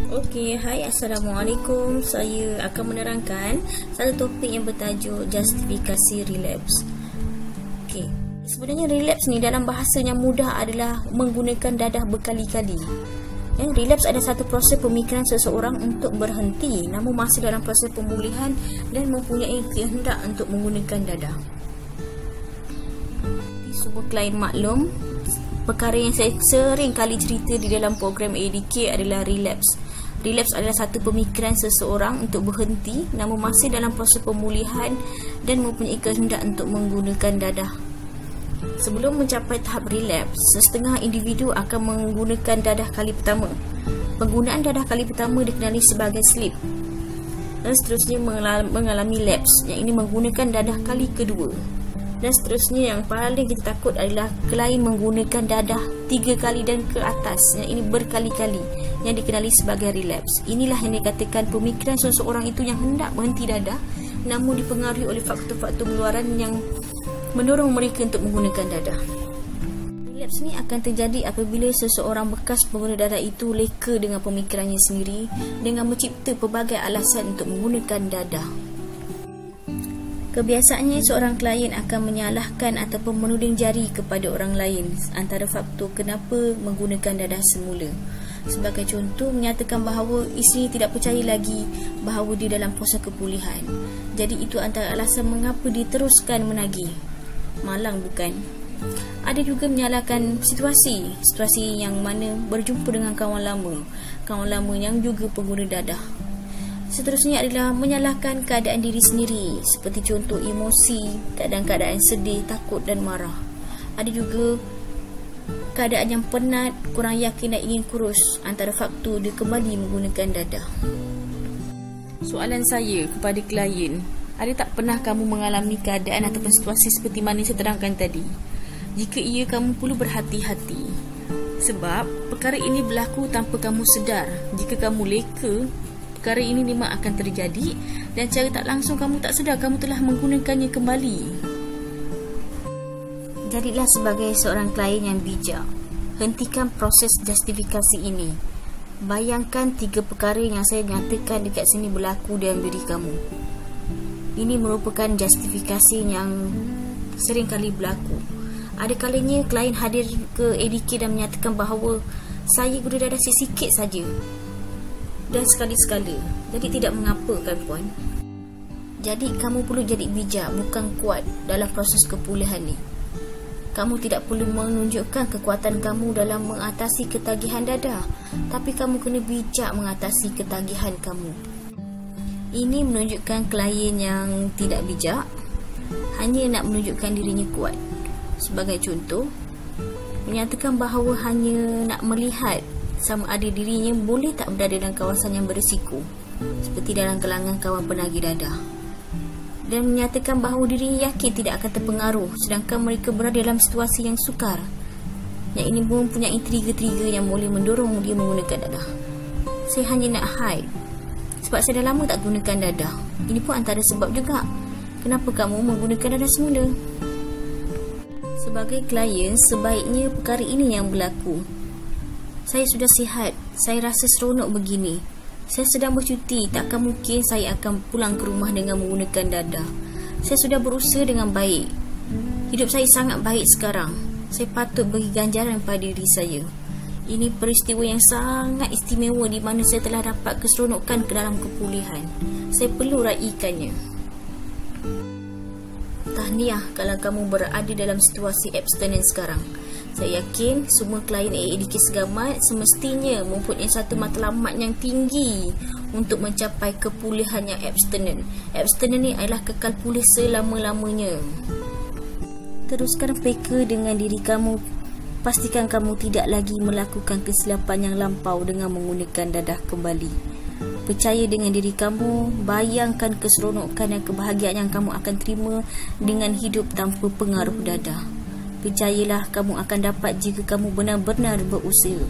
Okey, hai, Assalamualaikum. Saya akan menerangkan satu topik yang bertajuk justifikasi relapse. Okey, sebenarnya relapse ni dalam bahasa yang mudah adalah menggunakan dadah berkali-kali. Relapse adalah satu proses pemikiran seseorang untuk berhenti namun masih dalam proses pemulihan dan mempunyai kehendak untuk menggunakan dadah. Semua klien maklum, perkara yang saya sering kali cerita di dalam program ADK adalah relapse. Relapse adalah satu pemikiran seseorang untuk berhenti namun masih dalam proses pemulihan dan mempunyai kehendak untuk menggunakan dadah. Sebelum mencapai tahap relapse, setengah individu akan menggunakan dadah kali pertama. Penggunaan dadah kali pertama dikenali sebagai sleep. Dan seterusnya mengalami lapse, yang ini menggunakan dadah kali kedua. Dan seterusnya yang paling kita takut adalah klien menggunakan dadah 3 kali dan ke atas, yang ini berkali-kali, yang dikenali sebagai relapse. Inilah yang dikatakan pemikiran seseorang itu yang hendak berhenti dadah namun dipengaruhi oleh faktor-faktor luaran yang mendorong mereka untuk menggunakan dadah. Relapse ni akan terjadi apabila seseorang bekas pengguna dadah itu leka dengan pemikirannya sendiri dengan mencipta pelbagai alasan untuk menggunakan dadah. Kebiasaannya seorang klien akan menyalahkan ataupun menuding jari kepada orang lain antara faktor kenapa menggunakan dadah semula. Sebagai contoh, menyatakan bahawa isteri tidak percaya lagi bahawa dia dalam proses kepulihan. Jadi itu antara alasan mengapa dia teruskan menagih. Malang bukan? Ada juga menyalahkan situasi yang mana berjumpa dengan kawan lama yang juga pengguna dadah. Seterusnya adalah menyalahkan keadaan diri sendiri, seperti contoh emosi, keadaan-keadaan sedih, takut dan marah. Ada juga keadaan yang penat, kurang yakin dan ingin kurus, antara faktor dia kembali menggunakan dadah. Soalan saya kepada klien, ada tak pernah kamu mengalami keadaan ataupun situasi seperti mana saya terangkan tadi? Jika iya, kamu perlu berhati-hati. Sebab perkara ini berlaku tanpa kamu sedar. Jika kamu leka, perkara ini memang akan terjadi dan secara tak langsung kamu tak sedar kamu telah menggunakannya kembali. Jadilah sebagai seorang klien yang bijak. Hentikan proses justifikasi ini. Bayangkan 3 perkara yang saya nyatakan dekat sini berlaku dalam diri kamu. Ini merupakan justifikasi yang sering kali berlaku. Ada kalanya klien hadir ke ADK dan menyatakan bahawa saya guna dadah sikit saja dan sekali-sekala. Jadi tidak mengapa kan puan. Jadi kamu perlu jadi bijak, bukan kuat dalam proses kepulihan ni. Kamu tidak perlu menunjukkan kekuatan kamu dalam mengatasi ketagihan dadah, tapi kamu kena bijak mengatasi ketagihan kamu. Ini menunjukkan klien yang tidak bijak, hanya nak menunjukkan dirinya kuat. Sebagai contoh, menyatakan bahawa hanya nak melihat sama ada dirinya boleh tak berada dalam kawasan yang berisiko, seperti dalam kalangan kawan penagih dadah, dan menyatakan bahawa dirinya yakin tidak akan terpengaruh sedangkan mereka berada dalam situasi yang sukar. Yang ini mempunyai trigger-trigger yang boleh mendorong dia menggunakan dadah. Saya hanya nak hide sebab saya dah lama tak gunakan dadah. Ini pun antara sebab juga kenapa kamu menggunakan dadah semula. Sebagai klien, sebaiknya perkara ini yang berlaku. Saya sudah sihat, saya rasa seronok begini. Saya sedang bercuti, takkan mungkin saya akan pulang ke rumah dengan menggunakan dadah. Saya sudah berusaha dengan baik. Hidup saya sangat baik sekarang. Saya patut bagi ganjaran pada diri saya. Ini peristiwa yang sangat istimewa di mana saya telah dapat keseronokan ke dalam kepulihan. Saya perlu raikannya. Tahniah kalau kamu berada dalam situasi abstinent sekarang. Saya yakin semua klien ADK Segamat semestinya mempunyai satu matlamat yang tinggi untuk mencapai kepulihan yang abstinent. Abstinent ni adalah kekal pulih selama-lamanya. Teruskan reka dengan diri kamu. Pastikan kamu tidak lagi melakukan kesilapan yang lampau dengan menggunakan dadah kembali. Percaya dengan diri kamu, bayangkan keseronokan dan kebahagiaan yang kamu akan terima dengan hidup tanpa pengaruh dadah. Percayalah kamu akan dapat jika kamu benar-benar berusaha.